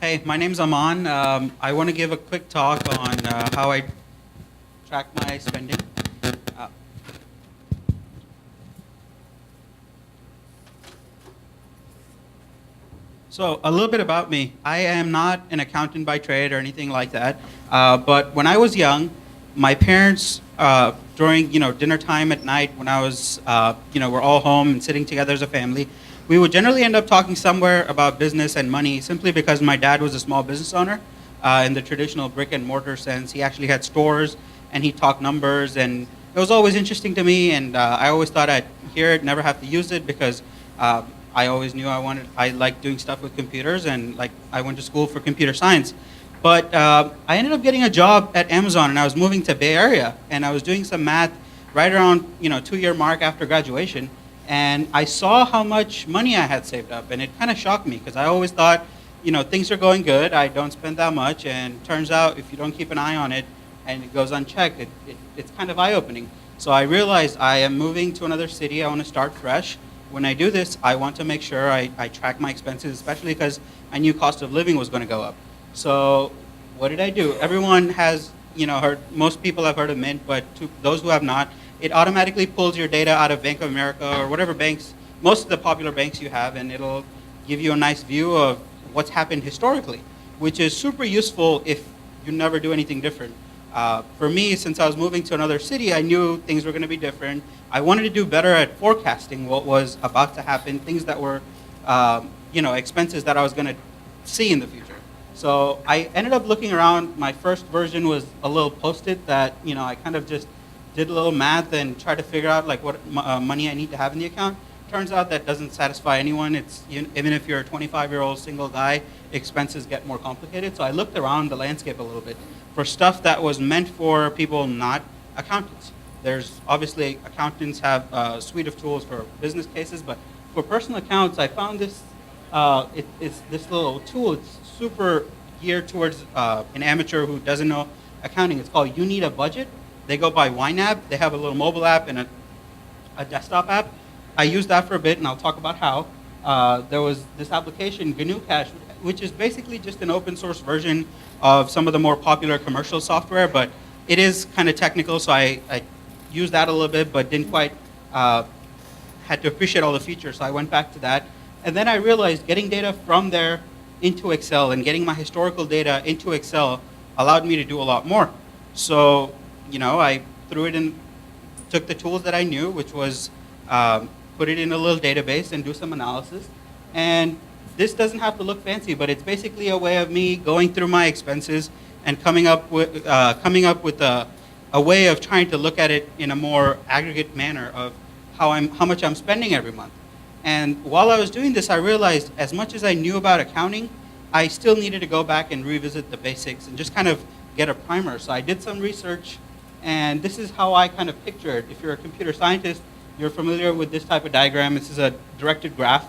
Hey, my name's Amaan. I want to give a quick talk on how I track my spending. Uh, so a little bit about me. I am not an accountant by trade or anything like that. But when I was young, my parents, during dinner time at night, when I was we're all home and sitting together as a family, we would generally end up talking somewhere about business and money simply because my dad was a small business owner in the traditional brick and mortar sense. He actually had stores and he talked numbers, and it was always interesting to me, and I always thought I'd hear it, never have to use it because I always knew I liked doing stuff with computers, and like I went to school for computer science. But I ended up getting a job at Amazon, and I was moving to Bay Area, and I was doing some math right around 2-year mark after graduation, and I saw how much money I had saved up, and it kind of shocked me because I always thought, things are going good, I don't spend that much, and turns out if you don't keep an eye on it and it goes unchecked, it's kind of eye-opening. So I realized I am moving to another city, I want to start fresh. When I do this, I want to make sure I track my expenses, especially because I knew cost of living was going to go up. So what did I do? Everyone has, heard, most people have heard of Mint, but to those who have not, it automatically pulls your data out of Bank of America or whatever banks, most of the popular banks you have, and it'll give you a nice view of what's happened historically, which is super useful if you never do anything different. For me, since I was moving to another city, I knew things were going to be different. I wanted to do better at forecasting what was about to happen, things that were, expenses that I was going to see in the future. So I ended up looking around. My first version was a little post-it that, I kind of just did a little math and tried to figure out like what money I need to have in the account. Turns out that doesn't satisfy anyone. Even if you're a 25-year-old single guy, expenses get more complicated. So I looked around the landscape a little bit for stuff that was meant for people not accountants. There's obviously accountants have a suite of tools for business cases, but for personal accounts, I found this. It's this little tool. It's super geared towards an amateur who doesn't know accounting. It's called You Need a Budget. They go by YNAB. They have a little mobile app and a desktop app. I used that for a bit, and I'll talk about how. There was this application, GNU Cash, which is basically just an open source version of some of the more popular commercial software, but it is kind of technical, so I used that a little bit, but didn't quite, had to appreciate all the features, so I went back to that. And then I realized getting data from there into Excel and getting my historical data into Excel allowed me to do a lot more. So, I threw it in, took the tools that I knew, which was put it in a little database and do some analysis. And this doesn't have to look fancy, but it's basically a way of me going through my expenses and coming up with a way of trying to look at it in a more aggregate manner of how much I'm spending every month. And while I was doing this, I realized as much as I knew about accounting, I still needed to go back and revisit the basics and just kind of get a primer. So I did some research, and this is how I kind of picture it. If you're a computer scientist, you're familiar with this type of diagram. This is a directed graph.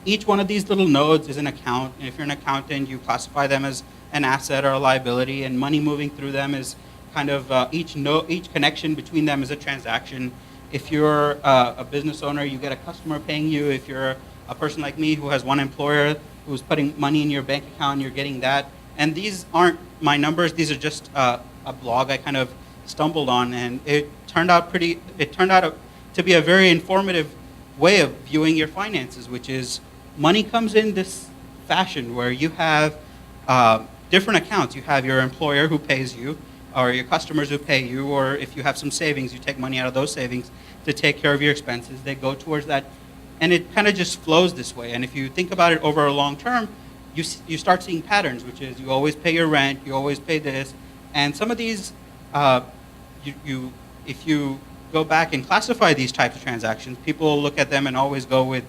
Each one of these little nodes is an account, and if you're an accountant, you classify them as an asset or a liability, and money moving through them is kind of each connection between them is a transaction. If you're a business owner, you get a customer paying you. If you're a person like me who has one employer who's putting money in your bank account, you're getting that. And these aren't my numbers. These are just a blog I kind of stumbled on, and it turned out to be a very informative way of viewing your finances, which is money comes in this fashion where you have different accounts. You have your employer who pays you, or your customers who pay you, or if you have some savings, you take money out of those savings to take care of your expenses. They go towards that, and it kind of just flows this way. And if you think about it over a long term, you start seeing patterns, which is you always pay your rent, you always pay this, and some of these, if you go back and classify these types of transactions, people look at them and always go with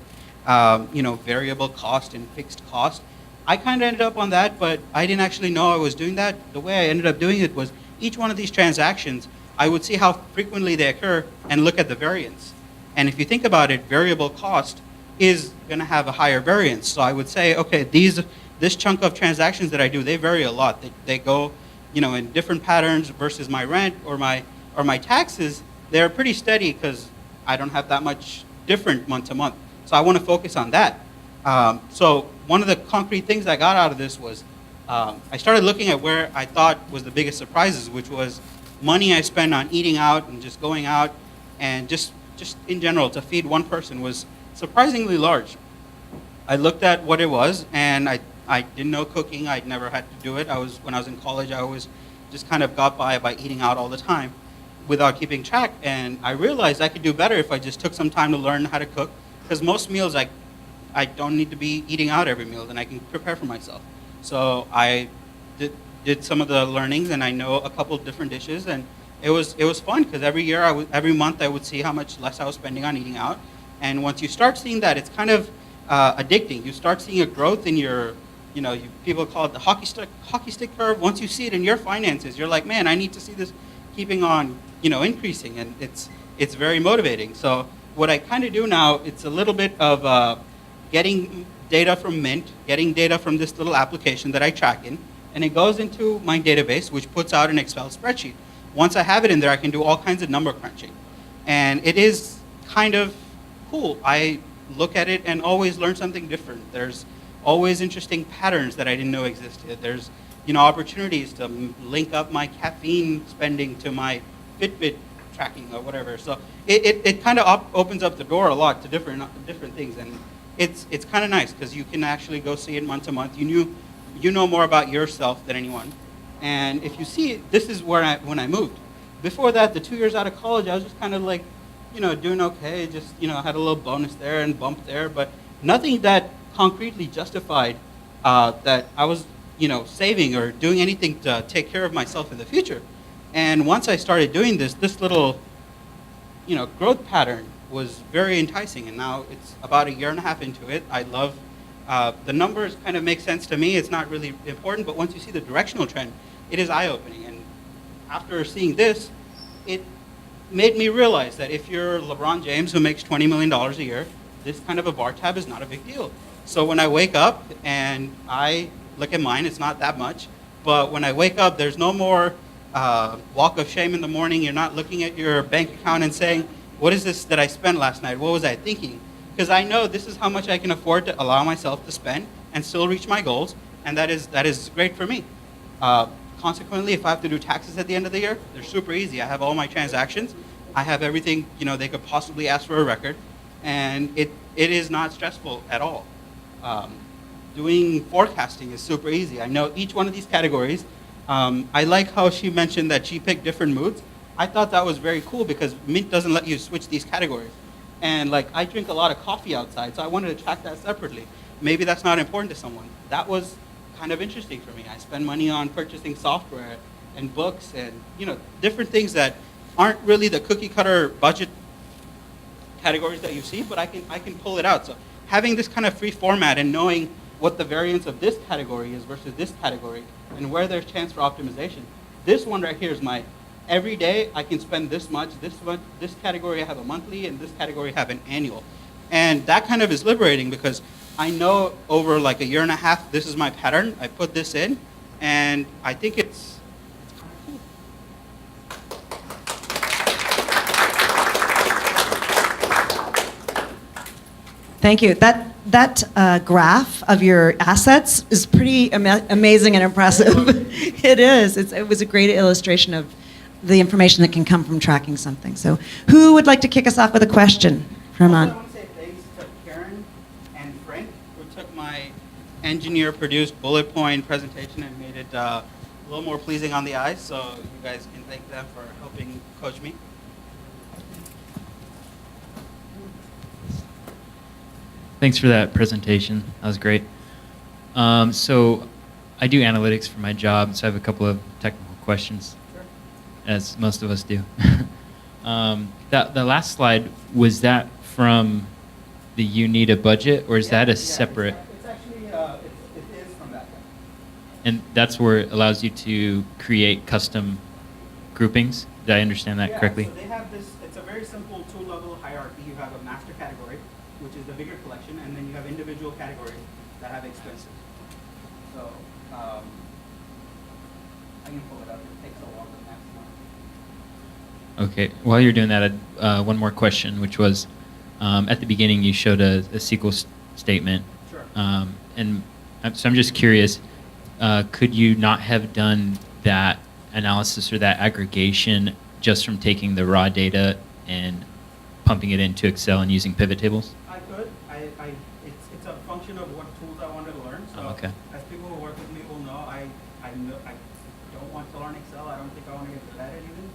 variable cost and fixed cost. I kind of ended up on that, but I didn't actually know I was doing that. The way I ended up doing it was each one of these transactions, I would see how frequently they occur and look at the variance. And if you think about it, variable cost is going to have a higher variance. So I would say, okay, this chunk of transactions that I do, they vary a lot. They go, in different patterns versus my rent or my taxes. They're pretty steady because I don't have that much different month to month. So I want to focus on that. So one of the concrete things I got out of this was I started looking at where I thought was the biggest surprises, which was money I spend on eating out and just going out, and just in general to feed one person was surprisingly large. I looked at what it was, and I didn't know cooking. I'd never had to do it. When I was in college, I always just kind of got by eating out all the time without keeping track. And I realized I could do better if I just took some time to learn how to cook, because most meals I don't need to be eating out every meal, and I can prepare for myself. So I did some of the learnings, and I know a couple of different dishes, and it was fun because every month I would see how much less I was spending on eating out. And once you start seeing that, it's kind of addicting. You start seeing a growth in your, people call it the hockey stick curve. Once you see it in your finances, you're like, man, I need to see this keeping on, increasing, and it's very motivating. So what I kind of do now, it's a little bit of getting data from Mint, getting data from this little application that I track in, and it goes into my database, which puts out an Excel spreadsheet. Once I have it in there, I can do all kinds of number crunching. And it is kind of cool. I look at it and always learn something different. There's always interesting patterns that I didn't know existed. There's opportunities to link up my caffeine spending to my Fitbit tracking or whatever. So it kind of opens up the door a lot to different things, and it's kind of nice because you can actually go see it month to month. You know more about yourself than anyone. And if you see, this is when I moved. Before that, the 2 years out of college, I was just kind of like, doing okay. Just, had a little bonus there and bump there, but nothing that concretely justified that I was, saving or doing anything to take care of myself in the future. And once I started doing this little, growth pattern was very enticing. And now it's about a year and a half into it. I love the numbers kind of make sense to me. It's not really important, but once you see the directional trend, it is eye-opening. And after seeing this, it made me realize that if you're LeBron James who makes $20 million a year, this kind of a bar tab is not a big deal. So when I wake up and I look at mine, it's not that much, but when I wake up, there's no more walk of shame in the morning. You're not looking at your bank account and saying, what is this that I spent last night? What was I thinking? Because I know this is how much I can afford to allow myself to spend and still reach my goals, and that is great for me. Consequently, if I have to do taxes at the end of the year, they're super easy. I have all my transactions. I have everything they could possibly ask for a record, and it is not stressful at all. Doing forecasting is super easy. I know each one of these categories. I like how she mentioned that she picked different moods. I thought that was very cool because Mint doesn't let you switch these categories. And I drink a lot of coffee outside, so I wanted to track that separately. Maybe that's not important to someone. That was kind of interesting for me. I spend money on purchasing software and books and different things that aren't really the cookie cutter budget categories that you see, but I can pull it out. So having this kind of free format and knowing what the variance of this category is versus this category and where there's chance for optimization. This one right here is my every day I can spend this much, this category I have a monthly, and this category I have an annual. And that kind of is liberating because I know over a year and a half, this is my pattern. I put this in, and I think it's kind of cool. Thank you. That graph of your assets is pretty amazing and impressive. It is. It was a great illustration of the information that can come from tracking something. So who would like to kick us off with a question for Amaan? I want to say thanks to Karen and Frank, who took my engineer-produced bullet point presentation and made it a little more pleasing on the eyes. So you guys can thank them for helping coach me. Thanks for that presentation. That was great. So I do analytics for my job, so I have a couple of technical questions, Sure. as most of us do. The last slide, was that from the you need a budget, or is that a separate? It's actually, it is from that. And that's where it allows you to create custom groupings? Did I understand that correctly? So they have this, it's a very simple two-level hierarchy. You have a master category, which is the bigger collection, and then you have individual categories that have expenses. So I can pull it up. It takes a while to max. Okay. While you're doing that, one more question, which was, at the beginning you showed a SQL statement. Sure. And so I'm just curious, could you not have done that analysis or that aggregation just from taking the raw data and pumping it into Excel and using pivot tables? I could. It's a function of what tools I wanted to learn. So Okay. as people who work with me will know, I don't want to learn Excel. I don't think I want to get good at it even.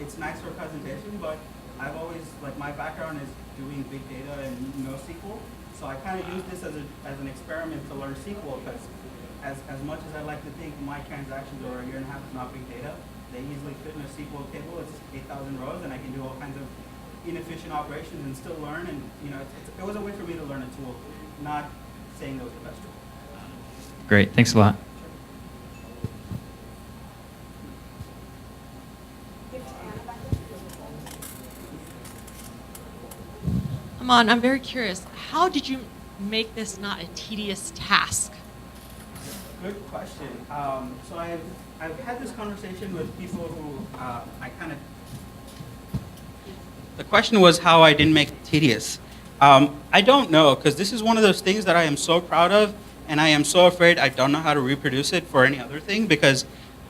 It's nice for presentation, but I've always, like, my background is doing big data and NoSQL. So I kind of use this as an experiment to learn SQL, because as much as I like to think my transactions over a year and a half is not big data, they easily fit in a SQL table. It's 8,000 rows, and I can do all kinds of inefficient operations and still learn. And it was a way for me to learn a tool, not saying it was the best tool. Great, thanks a lot. Amaan, I'm very curious. How did you make this not a tedious task? Good question. So I've had this conversation with people who the question was how I didn't make it tedious. I don't know, because this is one of those things that I am so proud of, and I am so afraid I don't know how to reproduce it for any other thing, because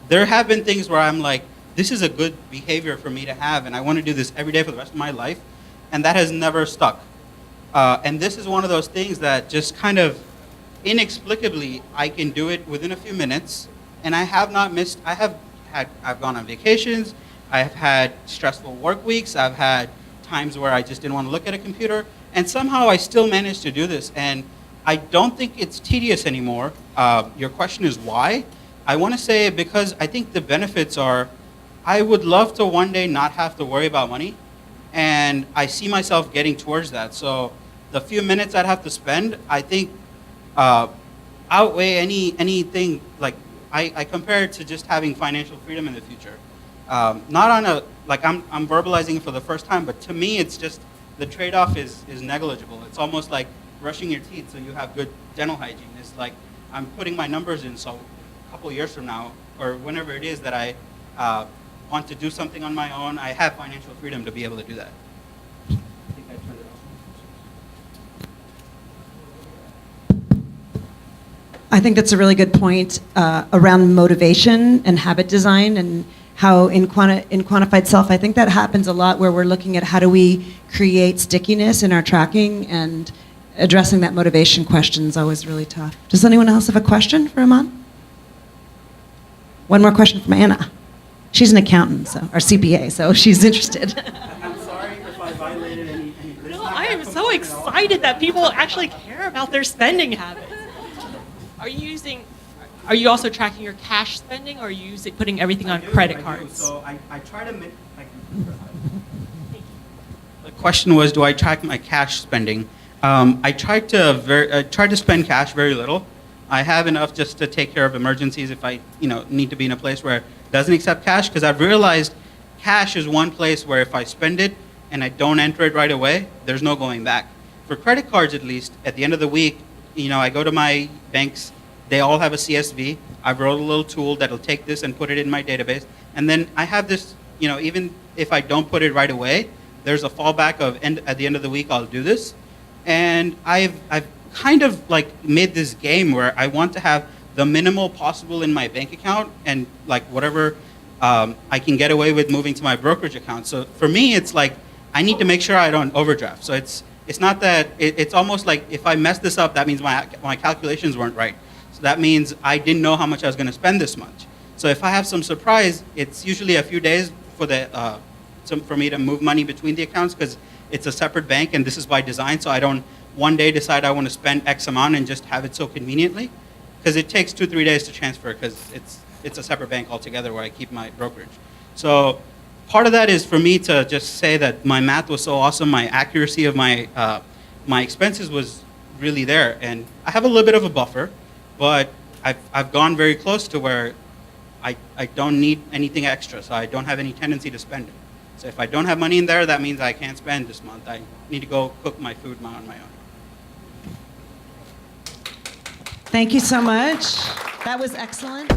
there have been things where I'm like, this is a good behavior for me to have, and I want to do this every day for the rest of my life, and that has never stuck. And this is one of those things that just kind of inexplicably I can do it within a few minutes, and I have not missed. I've gone on vacations. I've had stressful work weeks. I've had times where I just didn't want to look at a computer, and somehow I still managed to do this. And I don't think it's tedious anymore. Your question is why? I want to say because I think the benefits are, I would love to one day not have to worry about money, and I see myself getting towards that. So the few minutes I'd have to spend, I think, outweigh anything. Like I compare it to just having financial freedom in the future. Not on a, like I'm verbalizing it for the first time, but to me it's just the trade-off is negligible. It's almost like brushing your teeth so you have good dental hygiene. It's like I'm putting my numbers in, so a couple of years from now, or whenever it is that I want to do something on my own, I have financial freedom to be able to do that. I think I turned it off. I think that's a really good point around motivation and habit design, and how in quantified self, I think that happens a lot where we're looking at how do we create stickiness in our tracking, and addressing that motivation question is always really tough. Does anyone else have a question for Amaan? One more question from Anna. She's an accountant, or CPA, so she's interested. I'm sorry if I violated any. No, I am so excited that people actually care about their spending habits. Are you also tracking your cash spending, or are you putting everything on credit cards? So I try to make. The question was, do I track my cash spending? I try to spend cash very little. I have enough just to take care of emergencies if I need to be in a place where it doesn't accept cash, because I've realized cash is one place where if I spend it and I don't enter it right away, there's no going back. For credit cards, at least, at the end of the week, I go to my banks. They all have a CSV. I've wrote a little tool that'll take this and put it in my database. And then I have this, even if I don't put it right away, there's a fallback of at the end of the week, I'll do this. And I've kind of like made this game where I want to have the minimal possible in my bank account, and like whatever I can get away with moving to my brokerage account. So for me, it's like I need to make sure I don't overdraft. So it's not that, it's almost like if I mess this up, that means my calculations weren't right. So that means I didn't know how much I was going to spend this month. So if I have some surprise, it's usually a few days for me to move money between the accounts, because it's a separate bank, and this is by design. So I don't one day decide I want to spend X amount and just have it so conveniently, because it takes 2-3 days to transfer, because it's a separate bank altogether where I keep my brokerage. So part of that is for me to just say that my math was so awesome, my accuracy of my expenses was really there, and I have a little bit of a buffer, but I've gone very close to where I don't need anything extra, so I don't have any tendency to spend it. So if I don't have money in there, that means I can't spend this month. I need to go cook my food on my own. Thank you so much. That was excellent.